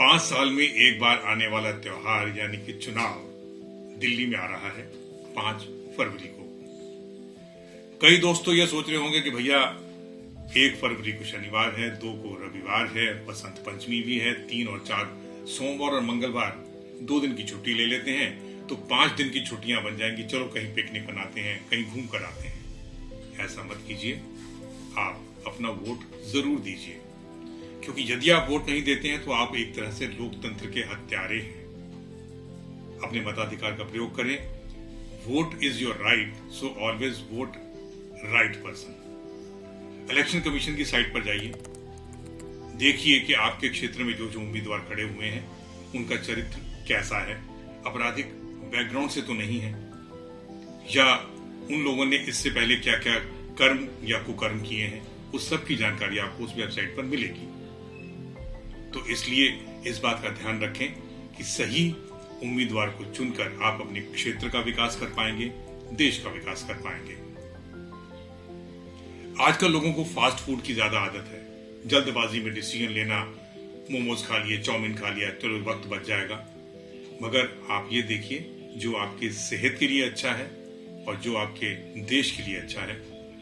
5 साल में एक बार आने वाला त्योहार यानी कि चुनाव दिल्ली में आ रहा है 5 फरवरी को। कई दोस्त तो यह सोच रहे होंगे कि भैया 1 फरवरी को शनिवार है, 2 को रविवार है, बसंत पंचमी भी है, 3 और 4 सोमवार और मंगलवार 2 दिन की छुट्टी ले लेते हैं तो 5 दिन की छुट्टियां बन जाएंगी। चलो कहीं पिकनिक बनाते हैं, कहीं घूम कर आते हैं। ऐसा मत कीजिए, आप अपना वोट जरूर दीजिए, क्योंकि यदि आप वोट नहीं देते हैं तो आप एक तरह से लोकतंत्र के हत्यारे हैं। अपने मताधिकार का प्रयोग करें। Vote is your right, so always vote right person. Election commission की साइट पर जाइए, देखिए कि आपके क्षेत्र में जो उम्मीदवार खड़े हुए हैं उनका चरित्र कैसा है, आपराधिक बैकग्राउंड से तो नहीं है, या उन लोगों ने इससे पहले क्या क्या कर्म या कुकर्म किए हैं, उस सब की जानकारी आपको उस वेबसाइट पर मिलेगी। तो इसलिए इस बात का ध्यान रखें कि सही उम्मीदवार को चुनकर आप अपने क्षेत्र का विकास कर पाएंगे, देश का विकास कर पाएंगे। आजकल लोगों को फास्ट फूड की ज्यादा आदत है, जल्दबाजी में डिसीजन लेना, मोमोज खा लिए, चाउमीन खा लिया, चलो वक्त बच जाएगा। मगर आप ये देखिए, जो आपकी सेहत के लिए अच्छा है और जो आपके देश के लिए अच्छा है,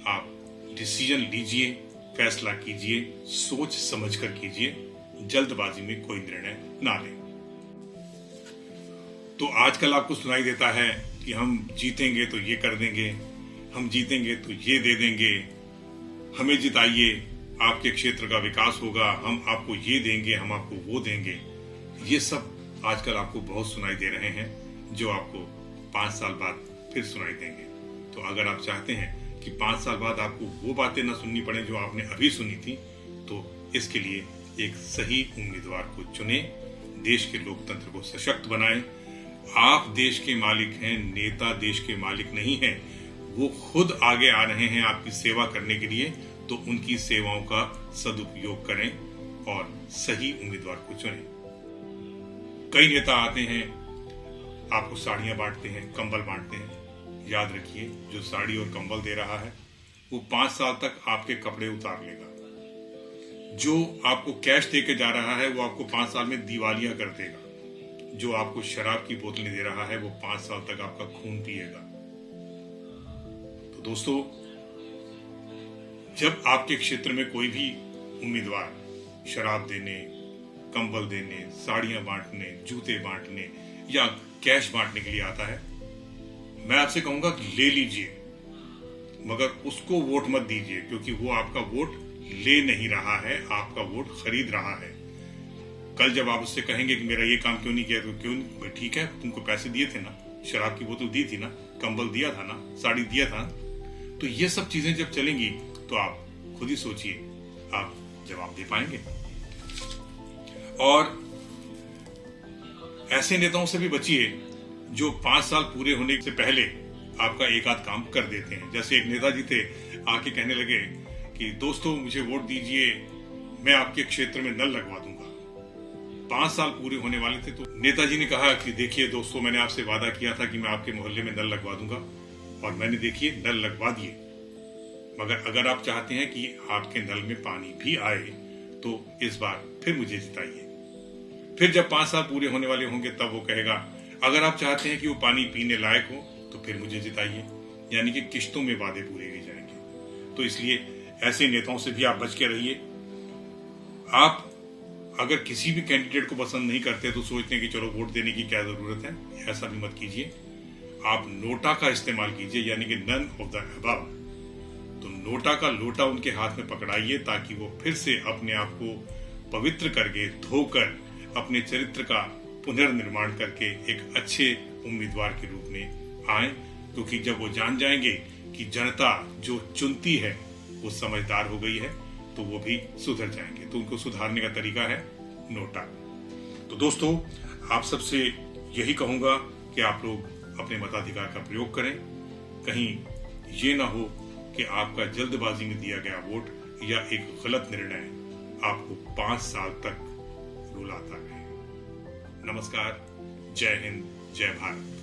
आप डिसीजन लीजिए, फैसला कीजिए, सोच समझ कर कीजिए, जल्दबाजी में कोई निर्णय ना लें। तो आजकल आपको सुनाई देता है कि हम जीतेंगे तो ये कर देंगे, हम जीतेंगे तो ये दे देंगे, हमें जिताइए, आपके क्षेत्र का विकास होगा, हम आपको ये देंगे, हम आपको वो देंगे। ये सब आजकल आपको बहुत सुनाई दे रहे हैं, जो आपको 5 साल बाद फिर सुनाई देंगे। तो अगर आप चाहते हैं कि 5 साल बाद आपको वो बातें ना सुननी पड़े जो आपने अभी सुनी थी, तो इसके लिए एक सही उम्मीदवार को चुने, देश के लोकतंत्र को सशक्त बनाएं। आप देश के मालिक हैं, नेता देश के मालिक नहीं हैं। वो खुद आगे आ रहे हैं आपकी सेवा करने के लिए, तो उनकी सेवाओं का सदुपयोग करें और सही उम्मीदवार को चुनें। कई नेता आते हैं, आपको साड़ियां बांटते हैं, कंबल बांटते हैं। याद रखिए, जो साड़ी और कंबल दे रहा है वो 5 साल तक आपके कपड़े उतार लेगा। जो आपको कैश देके जा रहा है वो आपको 5 साल में दिवालिया कर देगा। जो आपको शराब की बोतलें दे रहा है वो 5 साल तक आपका खून पिएगा। तो दोस्तों, जब आपके क्षेत्र में कोई भी उम्मीदवार शराब देने, कंबल देने, साड़ियां बांटने, जूते बांटने या कैश बांटने के लिए आता है, मैं आपसे कहूंगा कि ले लीजिए, मगर उसको वोट मत दीजिए, क्योंकि वो आपका वोट ले नहीं रहा है, आपका वोट खरीद रहा है। कल जब आप उससे कहेंगे कि मेरा ये काम क्यों नहीं किया, तो क्यों नहीं, ठीक है, तुमको पैसे दिए थे ना, शराब की बोतल दी थी ना, कंबल दिया था ना, साड़ी दिया था। तो ये सब चीजें जब चलेंगी तो आप खुद ही सोचिए, आप जवाब दे पाएंगे। और ऐसे नेताओं से भी बचिए जो 5 साल पूरे होने से पहले आपका एक आध काम कर देते हैं। जैसे एक नेताजी थे, आके कहने लगे कि दोस्तों मुझे वोट दीजिए, मैं आपके क्षेत्र में नल लगवा दूंगा। 5 साल पूरे होने वाले थे तो नेताजी ने कहा कि देखिए दोस्तों, मैंने आपसे वादा किया था कि मैं आपके मोहल्ले में नल लगवा दूंगा, और मैंने देखिए नल लगवा दिए। मगर अगर आप चाहते हैं कि आपके नल में पानी भी आए तो इस बार फिर मुझे जिताइए। फिर जब 5 साल पूरे होने वाले होंगे तब वो कहेगा, अगर आप चाहते हैं कि वो पानी पीने लायक हो तो फिर मुझे जिताइए। यानी कि किश्तों में वादे पूरे किए जाएंगे। तो इसलिए ऐसे नेताओं से भी आप बच के रहिए। आप अगर किसी भी कैंडिडेट को पसंद नहीं करते तो सोचते हैं कि चलो वोट देने की क्या जरूरत है, ऐसा भी मत कीजिए। आप नोटा का इस्तेमाल कीजिए, यानी कि नन ऑफ द अबव। तो नोटा का लोटा उनके हाथ में पकड़ाइए, ताकि वो फिर से अपने आप को पवित्र करके, धोकर, अपने चरित्र का पुनर्निर्माण करके एक अच्छे उम्मीदवार के रूप में आए। क्योंकि जब वो जान जाएंगे कि जनता जो चुनती है वो समझदार हो गई है, तो वो भी सुधर जाएंगे। तो उनको सुधारने का तरीका है नोटा। तो दोस्तों, आप सबसे यही कहूंगा कि आप लोग अपने मताधिकार का प्रयोग करें। कहीं ये ना हो कि आपका जल्दबाजी में दिया गया वोट या एक गलत निर्णय आपको 5 साल तक रुलाता रहे। नमस्कार, जय हिंद, जय भारत।